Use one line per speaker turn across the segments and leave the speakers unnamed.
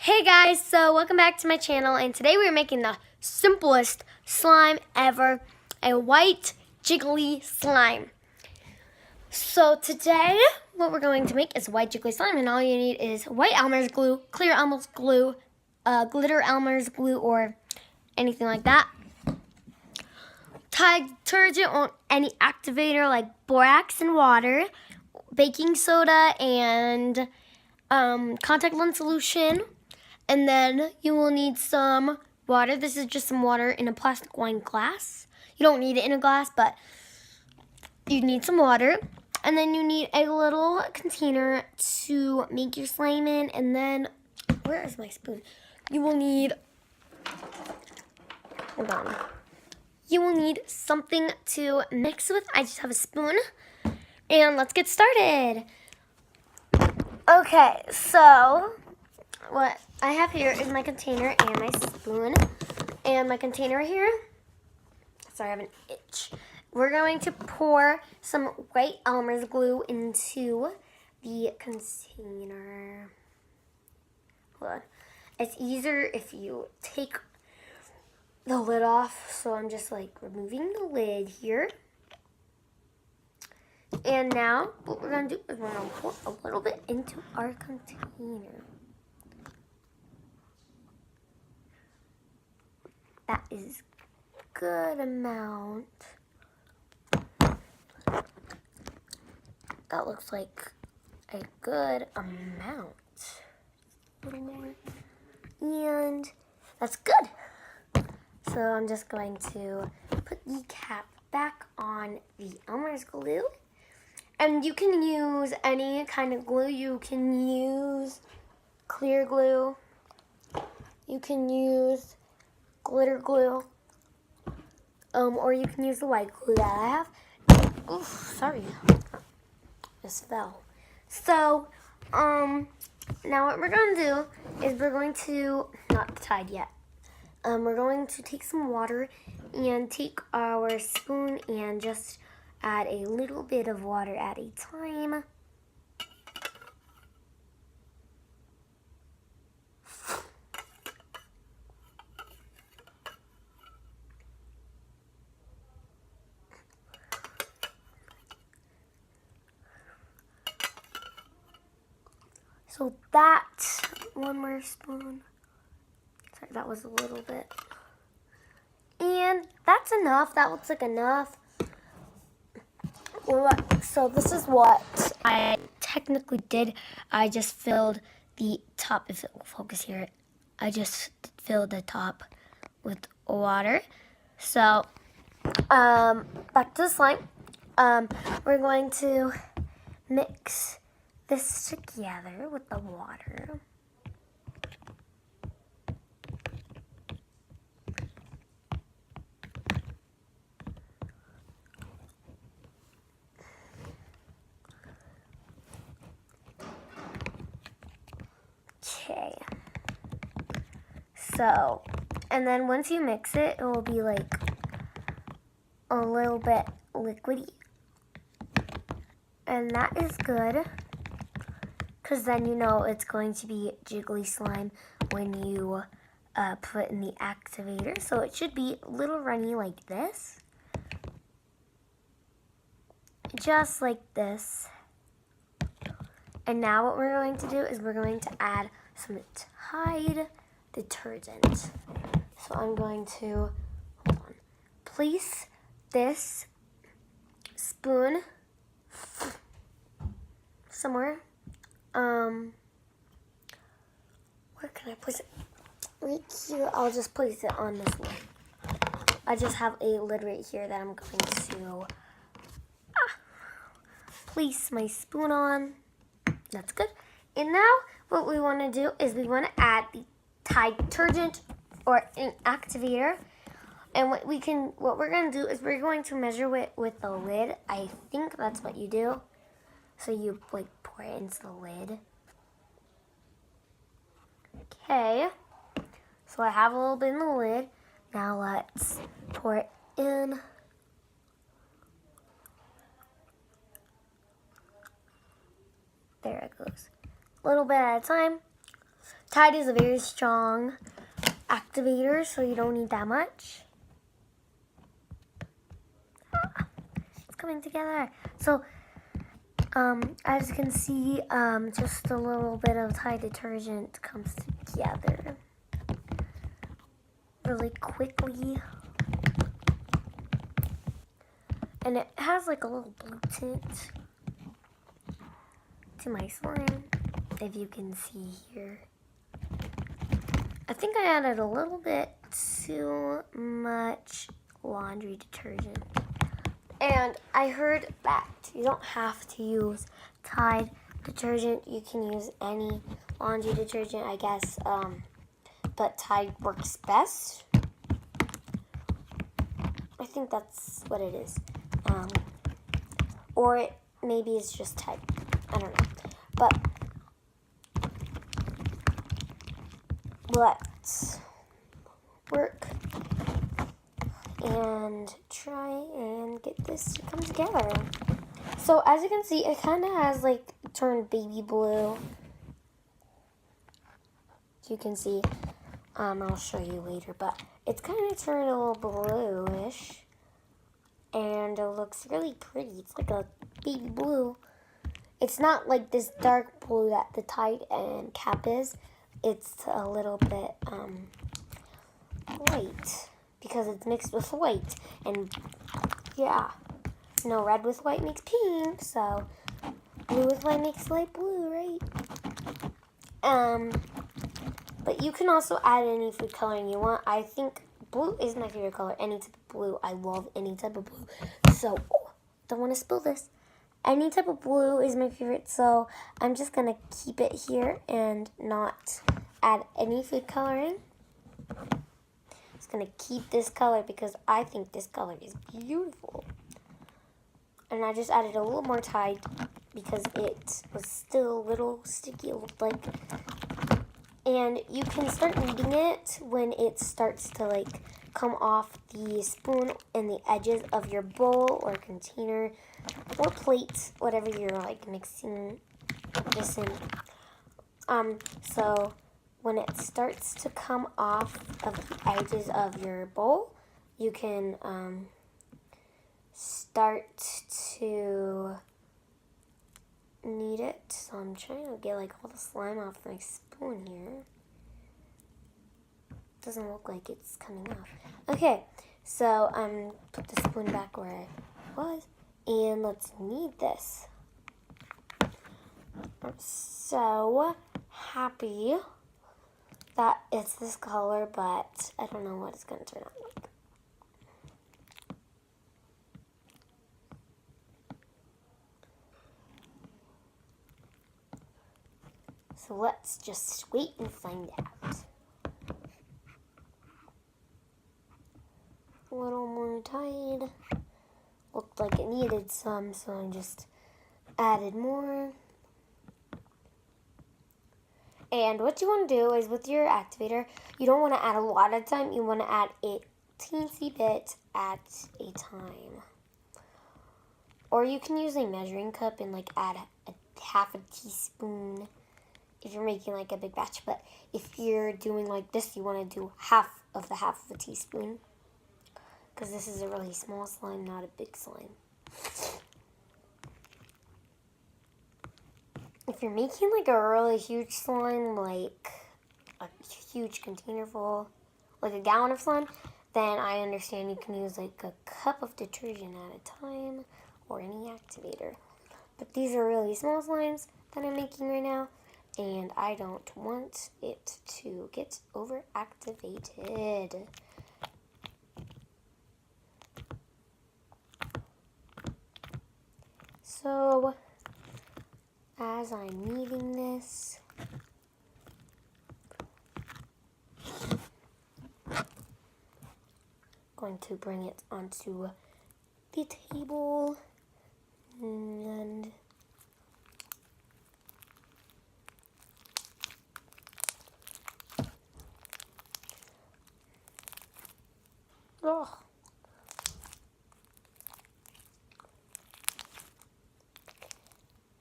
Hey guys, so welcome back to my channel, and today we're making the simplest slime ever, a white jiggly slime. So today what we're going to make is white jiggly slime, and all you need is white Elmer's glue, clear Elmer's glue, glitter Elmer's glue, or anything like that. Tide detergent or any activator like borax and water, baking soda, and contact lens solution. And then you will need some water. This is just some water in a plastic wine glass. You don't need it in a glass, but you need some water. And then you need a little container to make your slime in. And then, where is my spoon? You will need, hold on. You will need something to mix with. I just have a spoon. And let's get started. Okay, so what I have here is my container and my spoon. And my container here, sorry, I have an itch. We're going to pour some white Elmer's glue into the container. Hold on. It's easier if you take the lid off. So I'm just like removing the lid here. And now what we're going to do is we're going to pour a little bit into our container. That is a good amount. That looks like a good amount. A little more. And that's good. So I'm just going to put the cap back on the Elmer's glue. And you can use any kind of glue. You can use clear glue. You can use glitter glue, or you can use the white glue that I have. Oof, sorry, just fell. So, now what we're going to do is we're going to, not tied yet, we're going to take some water and take our spoon and just add a little bit of water at a time. So that, one more spoon. Sorry, that was a little bit. And that's enough. That looks like enough. So this is what I technically did. I just filled the top, if it will focus here, I just filled the top with water. So, back to the slime. We're going to mix this together with the water. Okay. So, and then once you mix it, it will be like a little bit liquidy. And that is good, because then you know it's going to be jiggly slime when you put in the activator. So it should be a little runny like this. Just like this. And now what we're going to do is we're going to add some Tide detergent. So I'm going to, hold on, place this spoon somewhere. Where can I place it? Right here. I'll just place it on this one. I just have a lid right here that I'm going to place my spoon on. That's good. And now what we want to do is we want to add the Tide detergent or an activator. And what we're going to do is we're going to measure it with the lid. I think that's what you do. So you like pour it into the lid. Okay. So I have a little bit in the lid. Now let's pour it in. There it goes. A little bit at a time. Tide is a very strong activator, so you don't need that much. It's coming together. So, as you can see, just a little bit of Tide detergent comes together really quickly. And it has like a little blue tint to my slime, if you can see here. I think I added a little bit too much laundry detergent. And I heard that you don't have to use Tide detergent. You can use any laundry detergent, I guess. But Tide works best. I think that's what it is. Or maybe it's just Tide. I don't know. But let's work and try and get this to come together. So as you can see, it kind of has like turned baby blue. You can see, I'll show you later, but it's kind of turned a little bluish, and it looks really pretty. It's like a baby blue. It's not like this dark blue that the Tide and Cap is. It's a little bit white because it's mixed with white, and yeah, no, red with white makes pink, so blue with white makes light blue, right? But you can also add any food coloring you want. I think blue is my favorite color. Any type of blue. I love any type of blue. So, don't want to spill this. Any type of blue is my favorite, so I'm just going to keep it here and not add any food coloring. Just going to keep this color because I think this color is beautiful. And I just added a little more Tide because it was still a little sticky, it looked like. And you can start kneading it when it starts to like come off the spoon and the edges of your bowl or container or plate, whatever you're like mixing this in. So when it starts to come off of the edges of your bowl, you can start to knead it. So I'm trying to get like all the slime off my spoon here. Doesn't look like it's coming off. Okay, so put the spoon back where it was, and let's knead this. I'm so happy that it's this color, but I don't know what it's going to turn out like. So let's just wait and find out. A little more Tide. Looked like it needed some, so I just added more. And what you want to do is with your activator, you don't want to add a lot of time. You want to add a teensy bit at a time. Or you can use a measuring cup and like add half a teaspoon if you're making like a big batch. But if you're doing like this, you want to do half of a teaspoon. Because this is a really small slime, not a big slime. If you're making like a really huge slime, like a huge container full, like a gallon of slime, then I understand you can use like a cup of detergent at a time or any activator. But these are really small slimes that I'm making right now, and I don't want it to get overactivated. So, as I'm kneading this, I'm going to bring it onto the table and oh.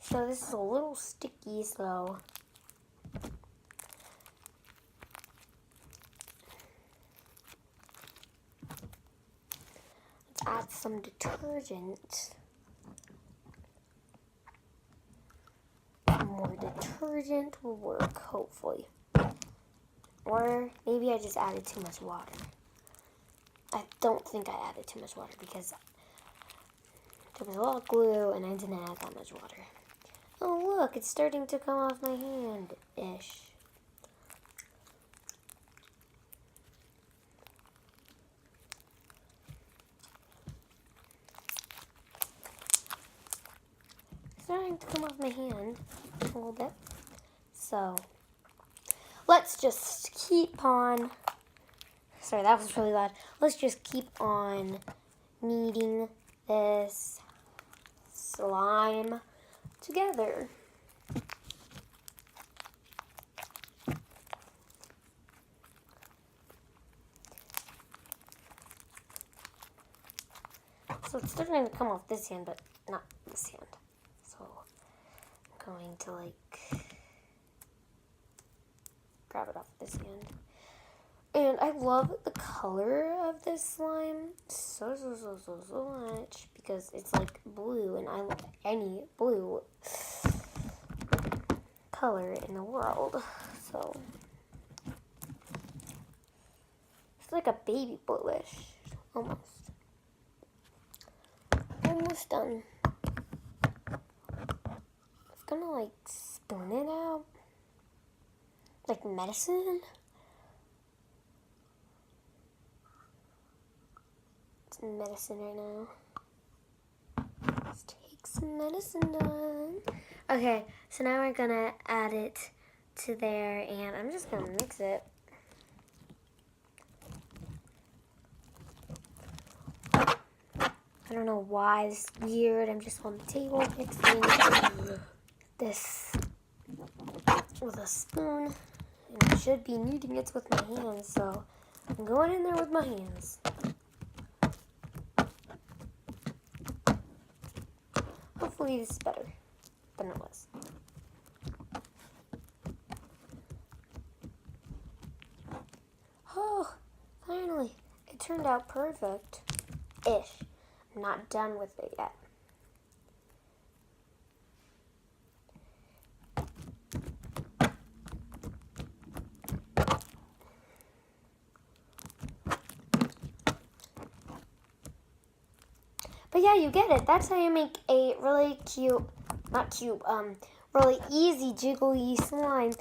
So this is a little sticky, so add some detergent. More detergent will work, hopefully. Or maybe I just added too much water. I don't think I added too much water because there was a lot of glue and I didn't add that much water. Oh look, it's starting to come off my hand-ish. Starting to come off my hand a little bit. So let's just keep on. Sorry, that was really loud. Let's just keep on kneading this slime together. So it's starting to come off this hand, but not this hand. So I'm going to grab it off this hand. And I love the color of this slime so much because it's like blue, and I love any blue color in the world. So it's like a baby bluish, almost. Almost done. It's gonna spoon it out like medicine. It's medicine right now. Let's take some medicine done. Okay, so now we're gonna add it to there, and I'm just gonna mix it. I don't know why this is weird. I'm just on the table mixing this with a spoon. And I should be kneading it with my hands, so I'm going in there with my hands. Hopefully this is better than it was. Oh, finally. It turned out perfect-ish. I'm not done with it yet. But yeah, you get it. That's how you make a really really easy jiggly slime.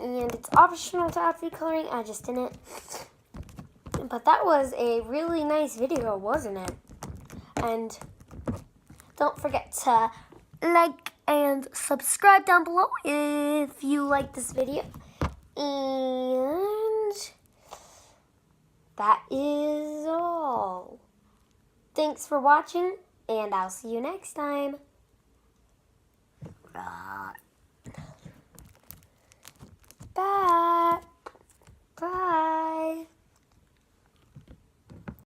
And it's optional to add food coloring. I just didn't. But that was a really nice video, wasn't it? And don't forget to like and subscribe down below if you like this video. And that is all. Thanks for watching, and I'll see you next time.